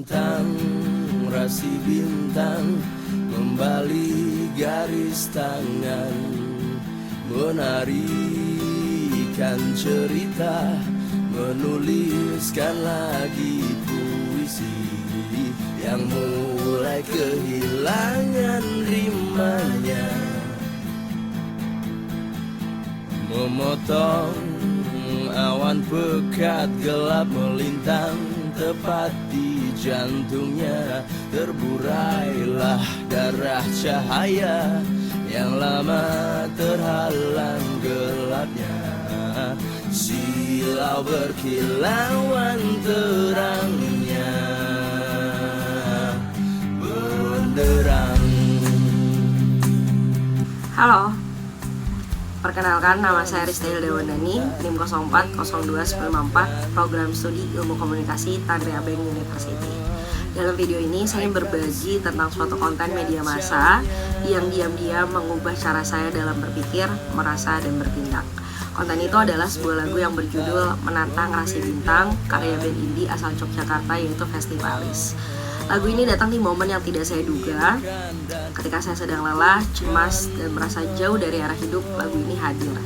menantang rasi bintang, membalik garis tangan, menarikan cerita, menuliskan lagi puisi yang mulai kehilangan rimanya, memotong awan pekat gelap melintang tepat di jantungnya, terburailah darah cahaya yang lama terhalang gelapnya, silau berkilauan terangnya benderang. Halo, perkenalkan nama saya Ristel Dewandani, NIM 040294, program studi ilmu komunikasi Tanggerang University. Dalam video ini saya ingin berbagi tentang suatu konten media massa yang diam-diam mengubah cara saya dalam berpikir, merasa, dan bertindak. Konten itu adalah sebuah lagu yang berjudul Menantang Rasi Bintang, karya band indie asal Yogyakarta yaitu Festivalis. Lagu ini datang di momen yang tidak saya duga. Ketika saya sedang lelah, cemas, dan merasa jauh dari arah hidup, lagu ini hadir.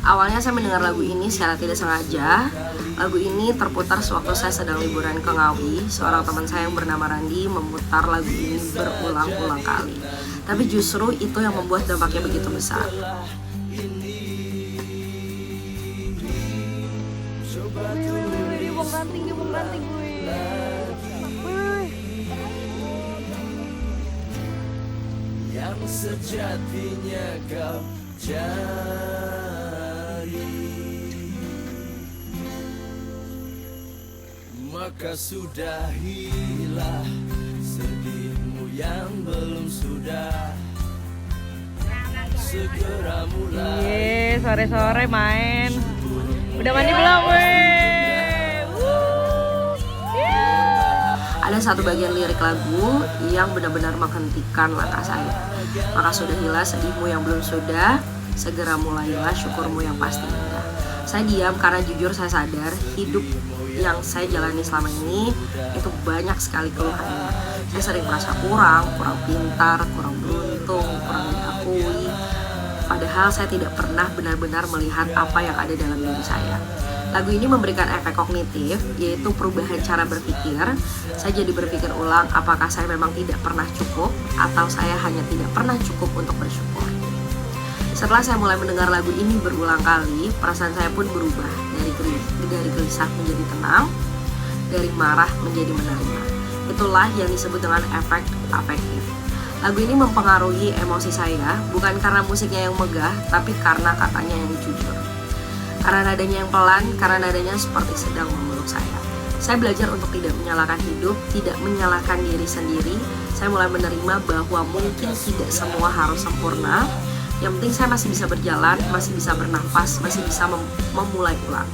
Awalnya saya mendengar lagu ini secara tidak sengaja. Lagu ini terputar sewaktu saya sedang liburan ke Ngawi. Seorang teman saya yang bernama Randi memutar lagu ini berulang-ulang kali. Tapi justru itu yang membuat dampaknya begitu besar. Yang sejatinya kau cari, maka sudahilah sedihmu yang belum sudah, segera mulai. Sore-sore main. Udah mandi belum, weh? Ada satu bagian lirik lagu yang benar-benar menghentikan langkah saya. Maka sudahilah sedihmu yang belum sudah, segera mulailah syukurmu yang pasti indah. Saya diam karena jujur saya sadar hidup yang saya jalani selama ini itu banyak sekali keluhannya. Saya sering merasa kurang pintar, kurang beruntung, kurang diakui. Padahal saya tidak pernah benar-benar melihat apa yang ada dalam diri saya. Lagu ini memberikan efek kognitif, yaitu perubahan cara berpikir. Saya jadi berpikir ulang apakah saya memang tidak pernah cukup atau saya hanya tidak pernah cukup untuk bersyukur. Setelah saya mulai mendengar lagu ini berulang kali, perasaan saya pun berubah dari gelisah menjadi tenang, dari marah menjadi menerima. Itulah yang disebut dengan efek afektif. Lagu ini mempengaruhi emosi saya, bukan karena musiknya yang megah, tapi karena katanya yang jujur. Karena nadanya yang pelan, karena nadanya seperti sedang memeluk saya. Saya belajar untuk tidak menyalahkan hidup, tidak menyalahkan diri sendiri. Saya mulai menerima bahwa mungkin tidak semua harus sempurna. Yang penting saya masih bisa berjalan, masih bisa bernafas, masih bisa memulai ulang.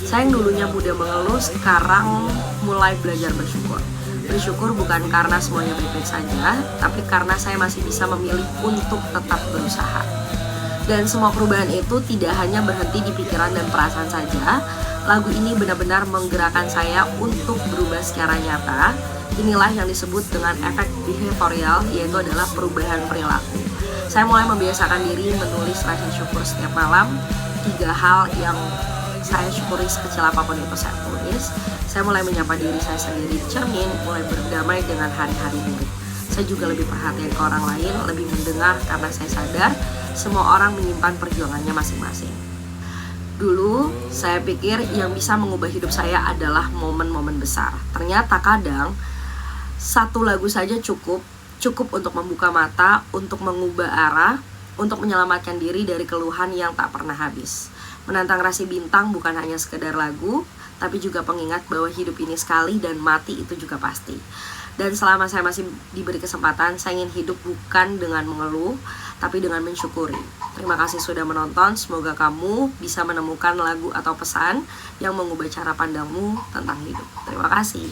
Saya yang dulunya mudah mengeluh, sekarang mulai belajar bersyukur. Bersyukur bukan karena semuanya baik-baik saja, tapi karena saya masih bisa memilih untuk tetap berusaha. Dan semua perubahan itu tidak hanya berhenti di pikiran dan perasaan saja. Lagu ini benar-benar menggerakkan saya untuk berubah secara nyata. Inilah yang disebut dengan efek behavioral, yaitu adalah perubahan perilaku. Saya mulai membiasakan diri menulis rasa syukur setiap malam. 3 hal yang saya syukuri sekecil apapun itu saya tulis. Saya mulai menyapa diri saya sendiri di cermin, mulai berdamai dengan hari-hari buruk. Saya juga lebih perhatian ke orang lain, lebih mendengar karena saya sadar semua orang menyimpan perjuangannya masing-masing. Dulu saya pikir yang bisa mengubah hidup saya adalah momen-momen besar. Ternyata kadang satu lagu saja cukup untuk membuka mata, untuk mengubah arah, untuk menyelamatkan diri dari keluhan yang tak pernah habis. Menantang Rasi Bintang bukan hanya sekedar lagu, tapi juga pengingat bahwa hidup ini sekali dan mati itu juga pasti. Dan selama saya masih diberi kesempatan, saya ingin hidup bukan dengan mengeluh, tapi dengan mensyukuri. Terima kasih sudah menonton, semoga kamu bisa menemukan lagu atau pesan yang mengubah cara pandangmu tentang hidup. Terima kasih.